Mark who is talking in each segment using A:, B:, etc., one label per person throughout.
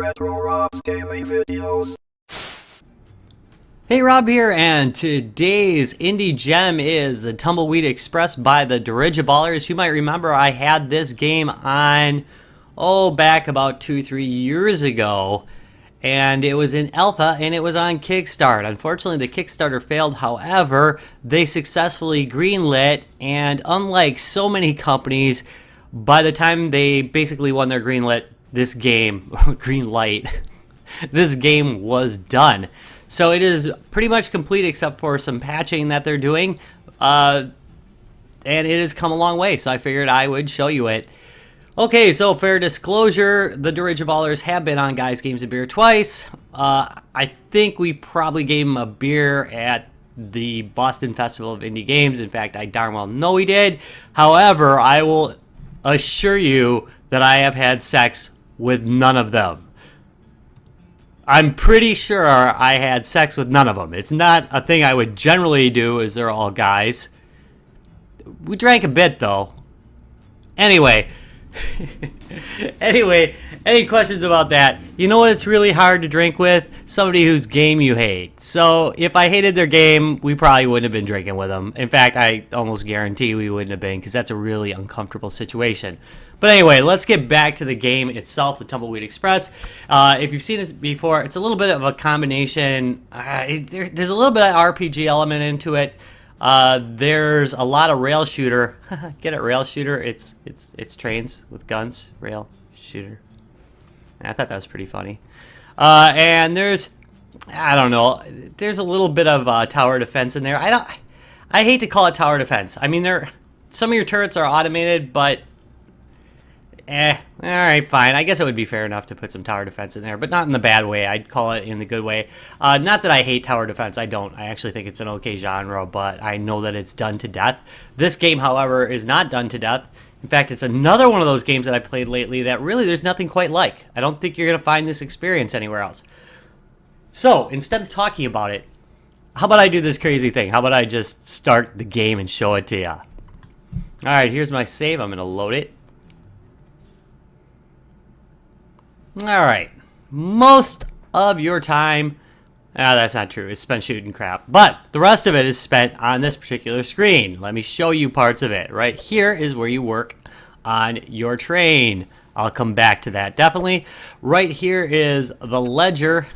A: Retro Rob's Daily Videos.
B: Hey, Rob here, and today's indie gem is the Tumbleweed Express by the Dirigibles. You might remember I had this game on, back about 2-3 years ago, and it was in alpha and it was on Kickstarter. Unfortunately, the Kickstarter failed. However, they successfully greenlit, and unlike so many companies, by the time they basically won their greenlit, this game, greenlight, this game was done. So it is pretty much complete except for some patching that they're doing, and it has come a long way, so I figured I would show you it. Okay, so fair disclosure, the Dirigibles have been on Guys, Games, and Beer twice. I think we probably gave them a beer at the Boston Festival of Indie Games. In fact, I darn well know we did. However, I will assure you that I have had sex with none of them. I'm pretty sure I had sex with none of them. It's not a thing I would generally do, as they're all guys. We drank a bit, though. Anyway, any questions about that? You know what it's really hard to drink with? Somebody whose game you hate. So if I hated their game, we probably wouldn't have been drinking with them. In fact, I almost guarantee we wouldn't have been, because that's a really uncomfortable situation. But anyway, let's get back to the game itself, the Tumbleweed Express. If you've seen it before, it's a little bit of a combination. There's a little bit of RPG element into it. There's a lot of rail shooter. Get it, rail shooter? It's trains with guns. Rail shooter. I thought that was pretty funny. And there's, I don't know, there's a little bit of tower defense in there. I hate to call it tower defense. I mean, some of your turrets are automated, but alright, fine. I guess it would be fair enough to put some tower defense in there, but not in the bad way. I'd call it in the good way. Not that I hate tower defense. I don't. I actually think it's an okay genre, but I know that it's done to death. This game, however, is not done to death. In fact, it's another one of those games that I played lately that really there's nothing quite like. I don't think you're going to find this experience anywhere else. So, instead of talking about it, how about I do this crazy thing? How about I just start the game and show it to you? Alright, here's my save. I'm going to load it. Alright, most of your time, that's not true, is spent shooting crap, but the rest of it is spent on this particular screen. Let me show you parts of it. Right here is where you work on your train. I'll come back to that, definitely. Right here is the ledger.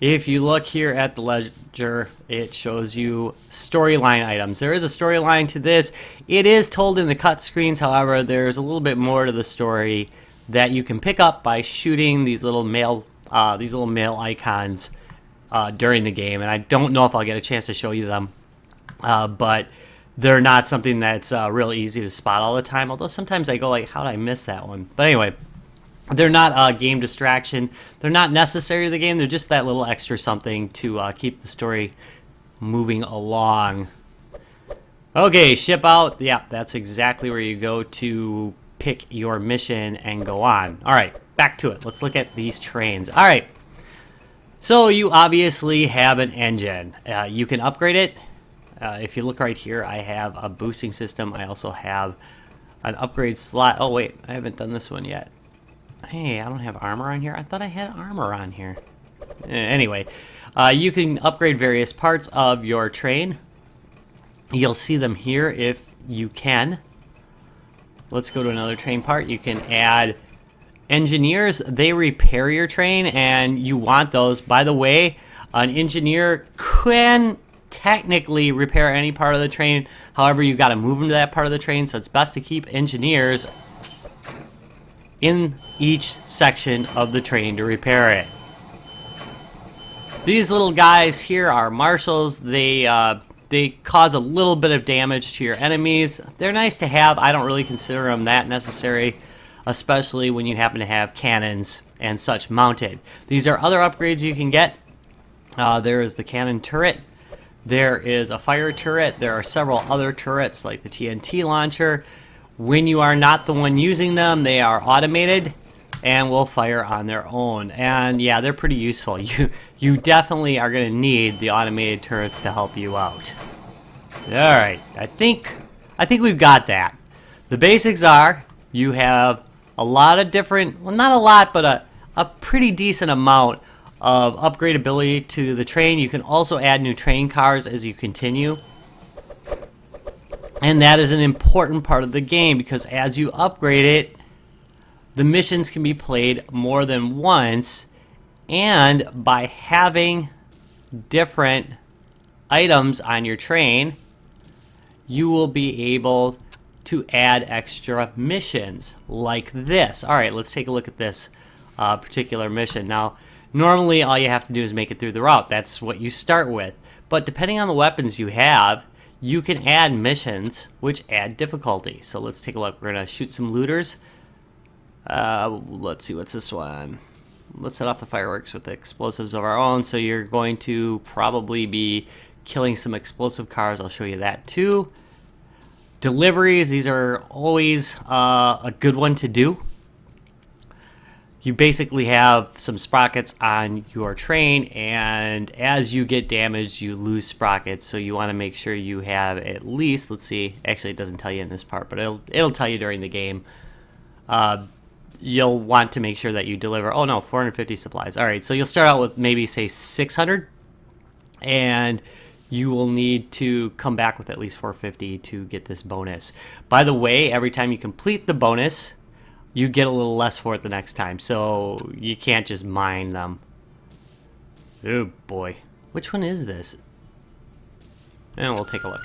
B: If you look here at the ledger, it shows you storyline items. There is a storyline to this. It is told in the cut screens, however, there's a little bit more to the story that you can pick up by shooting these little mail icons during the game. And I don't know if I'll get a chance to show you them, but they're not something that's real easy to spot all the time. Although sometimes I go like, how did I miss that one? But anyway, they're not a game distraction. They're not necessary to the game. They're just that little extra something to keep the story moving along. Okay, ship out. Yeah, that's exactly where you go to pick your mission and go on. Alright, back to it. Let's look at these trains. Alright, so you obviously have an engine. You can upgrade it. If you look right here, I have a boosting system. I also have an upgrade slot. Oh wait, I haven't done this one yet. Hey, I don't have armor on here. I thought I had armor on here. Anyway, you can upgrade various parts of your train. You'll see them here if you can. Let's go to another train part. You can add engineers. They repair your train, and you want those. By the way, an engineer can technically repair any part of the train. However, you got to move them to that part of the train, so it's best to keep engineers in each section of the train to repair it. These little guys here are marshals. They cause a little bit of damage to your enemies. They're nice to have. I don't really consider them that necessary, especially when you happen to have cannons and such mounted. These are other upgrades you can get. There is the cannon turret. There is a fire turret. There are several other turrets like the TNT launcher. When you are not the one using them, they are automated and will fire on their own. And yeah, they're pretty useful. You definitely are going to need the automated turrets to help you out. Alright, I think we've got that. The basics are, you have a lot of different, well, not a lot, but a pretty decent amount of upgradability to the train. You can also add new train cars as you continue. And that is an important part of the game because as you upgrade it, the missions can be played more than once. And by having different items on your train, you will be able to add extra missions like this. All right, let's take a look at this particular mission. Now, normally all you have to do is make it through the route. That's what you start with. But depending on the weapons you have, you can add missions which add difficulty. So let's take a look. We're gonna shoot some looters. Let's see, what's this one? Let's set off the fireworks with the explosives of our own. So you're going to probably be killing some explosive cars. I'll show you that too. Deliveries, these are always a good one to do. You basically have some sprockets on your train, and as you get damaged, you lose sprockets. So you want to make sure you have at least, let's see, actually it doesn't tell you in this part, but it'll tell you during the game. You'll want to make sure that you deliver, 450 supplies. All right, so you'll start out with maybe, say, 600, and you will need to come back with at least 450 to get this bonus. By the way, every time you complete the bonus, you get a little less for it the next time, so you can't just mine them. Oh boy. Which one is this? And we'll take a look.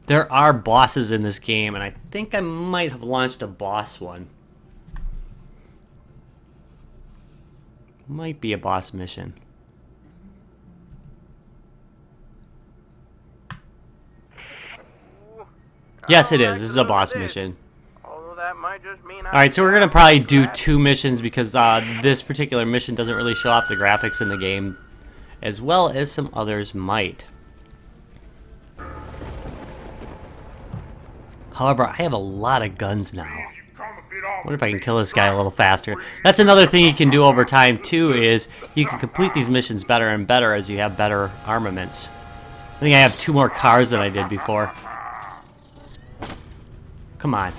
B: There are bosses in this game, and I think I might have launched a boss one. Might be a boss mission. Yes, it is. This is a boss mission. Alright, so we're going to probably do 2 missions because this particular mission doesn't really show off the graphics in the game, as well as some others might. However, I have a lot of guns now. I wonder if I can kill this guy a little faster. That's another thing you can do over time too, is you can complete these missions better and better as you have better armaments. I think I have 2 more cars than I did before. Come on.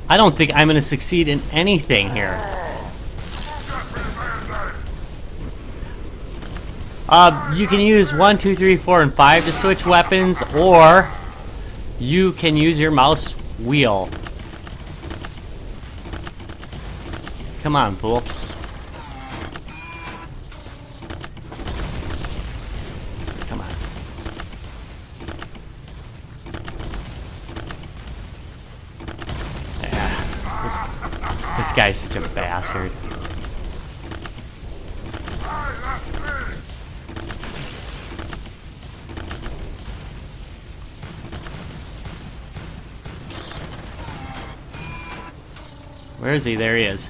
B: I don't think I'm going to succeed in anything here. You can use 1, 2, 3, 4, and 5 to switch weapons, or you can use your mouse wheel. Come on, fool. Come on. Yeah. This guy's such a bastard. Where is he? There he is.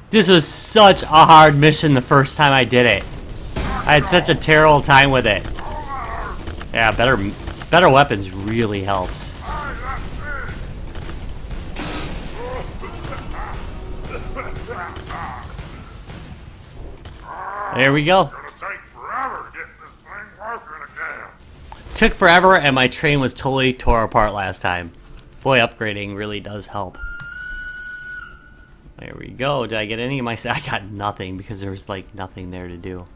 B: This was such a hard mission the first time I did it. I had such a terrible time with it. Yeah, better weapons really helps. There we go. Took forever, and my train was totally tore apart last time. Boy, upgrading really does help. There we go. Did I get any of my... I got nothing because there was like nothing there to do.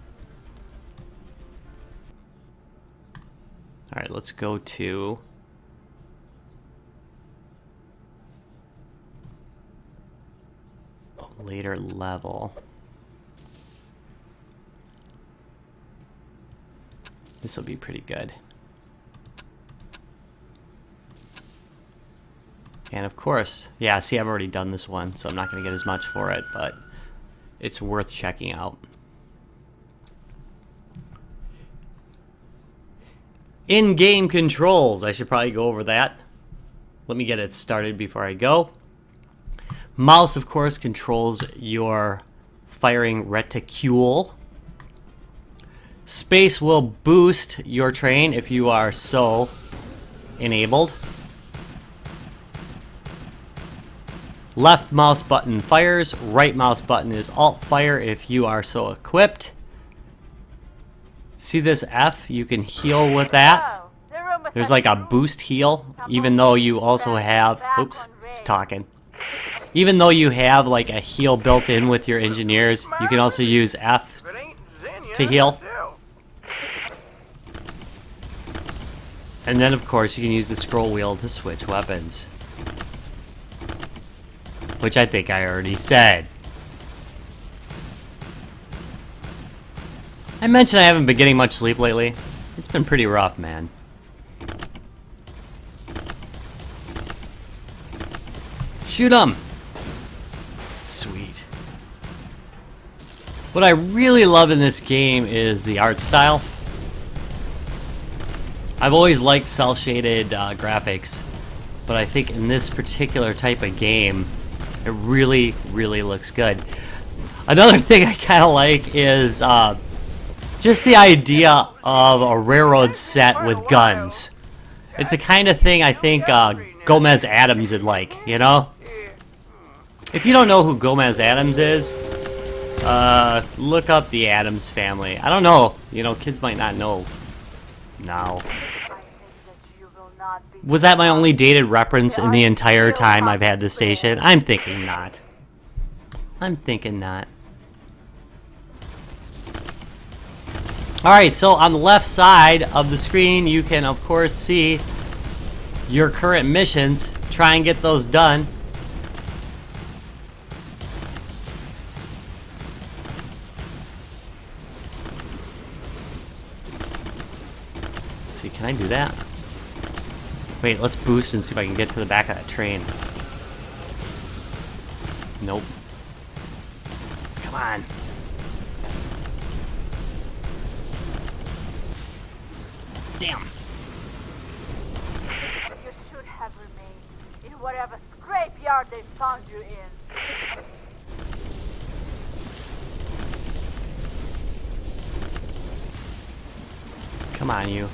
B: Alright, let's go to... a later level. This will be pretty good. And of course, yeah, see, I've already done this one, so I'm not going to get as much for it, but it's worth checking out. In-game controls. I should probably go over that. Let me get it started before I go. Mouse, of course, controls your firing reticule. Space will boost your train if you are so enabled. Left mouse button fires, right mouse button is alt fire if you are so equipped. See this F? You can heal with that. There's like a boost heal, even though you also have... Oops, he's talking. Even though you have like a heal built in with your engineers, you can also use F to heal. And then of course you can use the scroll wheel to switch weapons. Which I think I already said. I mentioned I haven't been getting much sleep lately. It's been pretty rough, man. Shoot him! Sweet. What I really love in this game is the art style. I've always liked cel-shaded graphics, but I think in this particular type of game, it really, really looks good. Another thing I kind of like is just the idea of a railroad set with guns. It's the kind of thing I think Gomez Addams would like, you know? If you don't know who Gomez Addams is, look up the Addams family. I don't know, you know, kids might not know now. Was that my only dated reference in the entire time I've had this station? I'm thinking not. I'm thinking not. Alright, so on the left side of the screen, you can of course see your current missions. Try and get those done. Let's see, can I do that? Wait, let's boost and see if I can get to the back of that train. Nope. Come on. Damn.
C: You should have remained in whatever scrapyard they found you in.
B: Come on, you.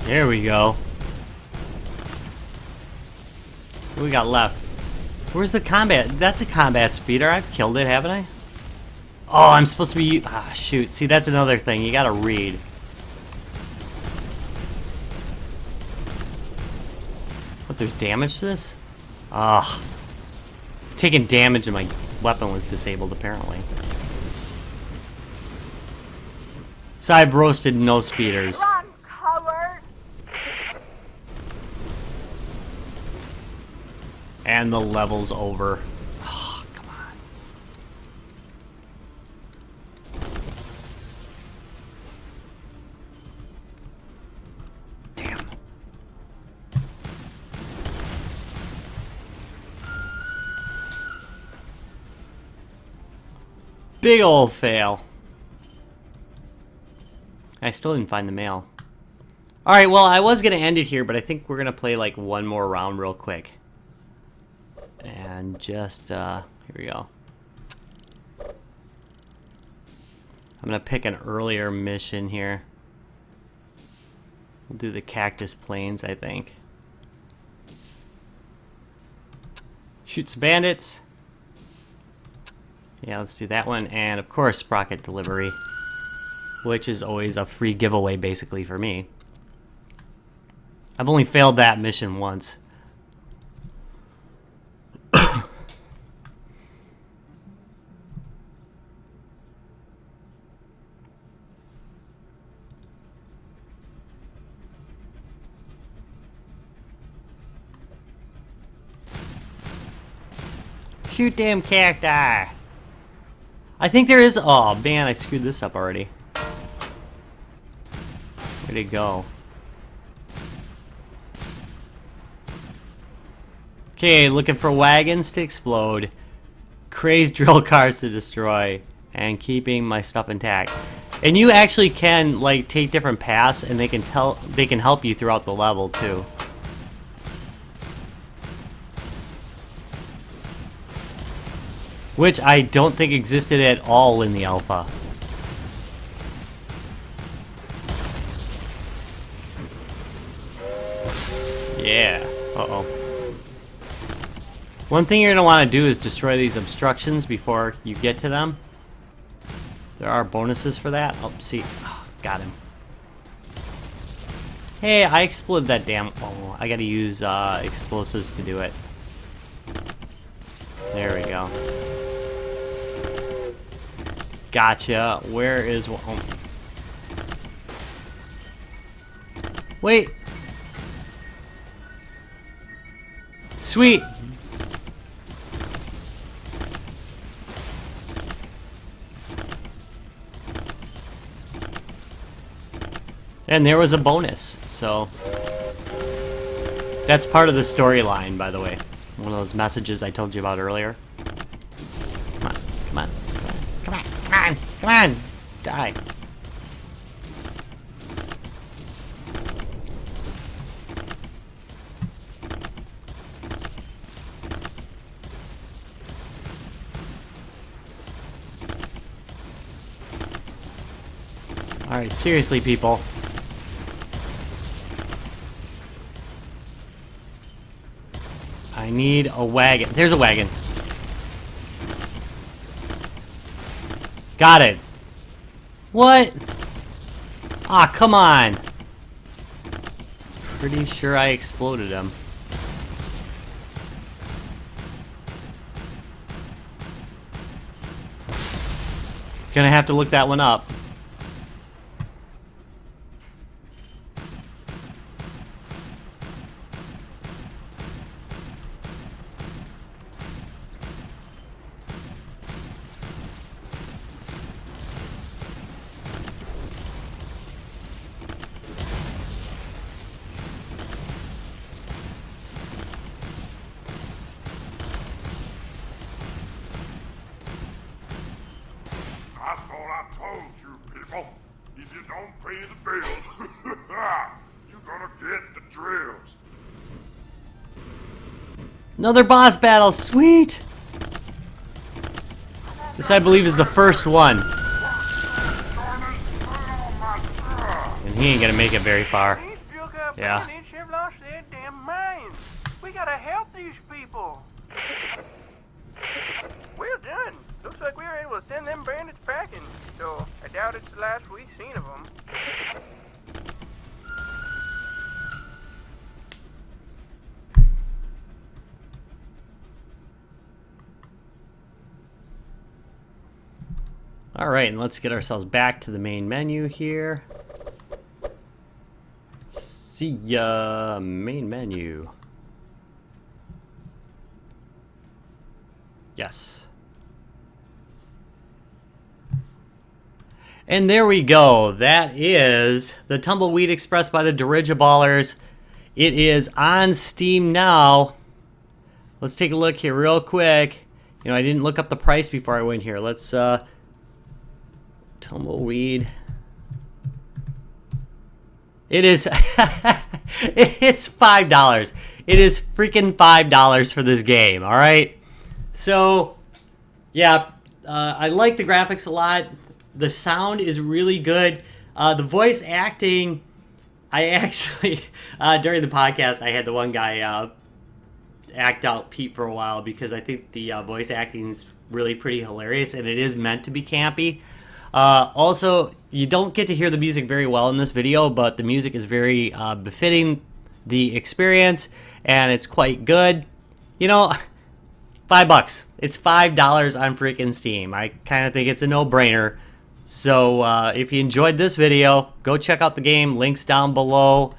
B: There we go. What we got left? Where's the combat? That's a combat speeder. I've killed it, haven't I? Oh, I'm supposed to be... Ah, shoot. See, that's another thing. You gotta read. What, there's damage to this? Ah. Taking damage and my weapon was disabled, apparently. So I've roasted no speeders.
C: Run, coward!
B: And the level's over. Oh, come on. Damn. Big old fail. I still didn't find the mail. Alright, well, I was going to end it here, but I think we're going to play like one more round real quick. And just, here we go. I'm gonna pick an earlier mission here. We'll do the Cactus Plains, I think. Shoot some bandits. Yeah, let's do that one. And of course, Sprocket Delivery, which is always a free giveaway basically for me. I've only failed that mission once. Shoot them cacti! I think there is... Oh man, I screwed this up already. Where'd it go? Okay, looking for wagons to explode, crazed drill cars to destroy, and keeping my stuff intact. And you actually can like take different paths, and they can help you throughout the level too. Which I don't think existed at all in the alpha. Yeah. Uh-oh. One thing you're going to want to do is destroy these obstructions before you get to them. There are bonuses for that. Oh, see. Oh, got him. Hey, I exploded that damn... Oh, I gotta use explosives to do it. There we go. Gotcha. Where is... Oh. Wait. Sweet. And there was a bonus, so that's part of the storyline, by the way. One of those messages I told you about earlier. Come on, come on, come on, come on, come on, die. All right, seriously, people. I need a wagon. There's a wagon. Got it. What? Ah, come on. Pretty sure I exploded him. Gonna have to look that one up.
A: That's what I told you, people. If you don't pay the bills, you're gonna get the drills.
B: Another boss battle, sweet! This, I believe, is the first one. And he ain't gonna make it very far. Yeah.
D: We gotta help these people. Well done. Looks like we were able to send them bandits packing, so I doubt it's the last we've seen of them.
B: Alright, and let's get ourselves back to the main menu here. See ya, main menu. Yes. And there we go. That is the Tumbleweed Express by the Dirigibles. It is on Steam now. Let's take a look here real quick. You know, I didn't look up the price before I went here. Let's Tumbleweed. It is it's $5. It is freaking $5 for this game, all right? So, yeah, I like the graphics a lot. The sound is really good. The voice acting, I actually, during the podcast, I had the one guy act out Pete for a while because I think the voice acting is really pretty hilarious, and it is meant to be campy. Also, you don't get to hear the music very well in this video, but the music is very befitting the experience, and it's quite good. You know, $5. It's $5 on freaking Steam. I kind of think it's a no-brainer. So if you enjoyed this video, go check out the game. Links down below.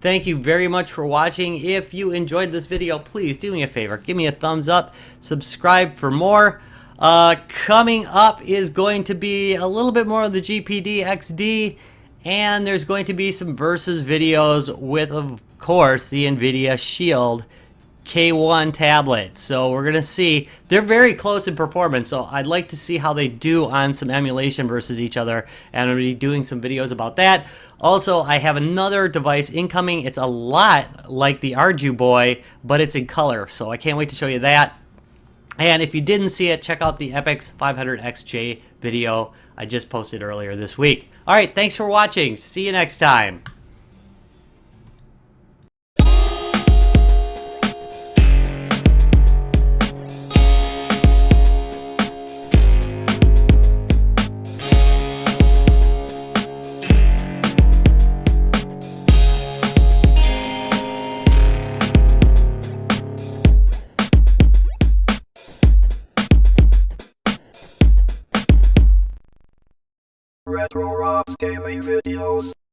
B: Thank you very much for watching. If you enjoyed this video, please do me a favor. Give me a thumbs up. Subscribe for more. Coming up is going to be a little bit more of the GPD XD, and there's going to be some versus videos with, of course, the NVIDIA Shield K1 tablet. So we're gonna see. They're very close in performance, so I'd like to see how they do on some emulation versus each other, and I'm gonna be doing some videos about that. Also, I have another device incoming. It's a lot like the Arju Boy, but it's in color, so I can't wait to show you that. And if you didn't see it, check out the Epix 500XJ video I just posted earlier this week. All right, thanks for watching. See you next time.
E: Retro Rocks gaming videos.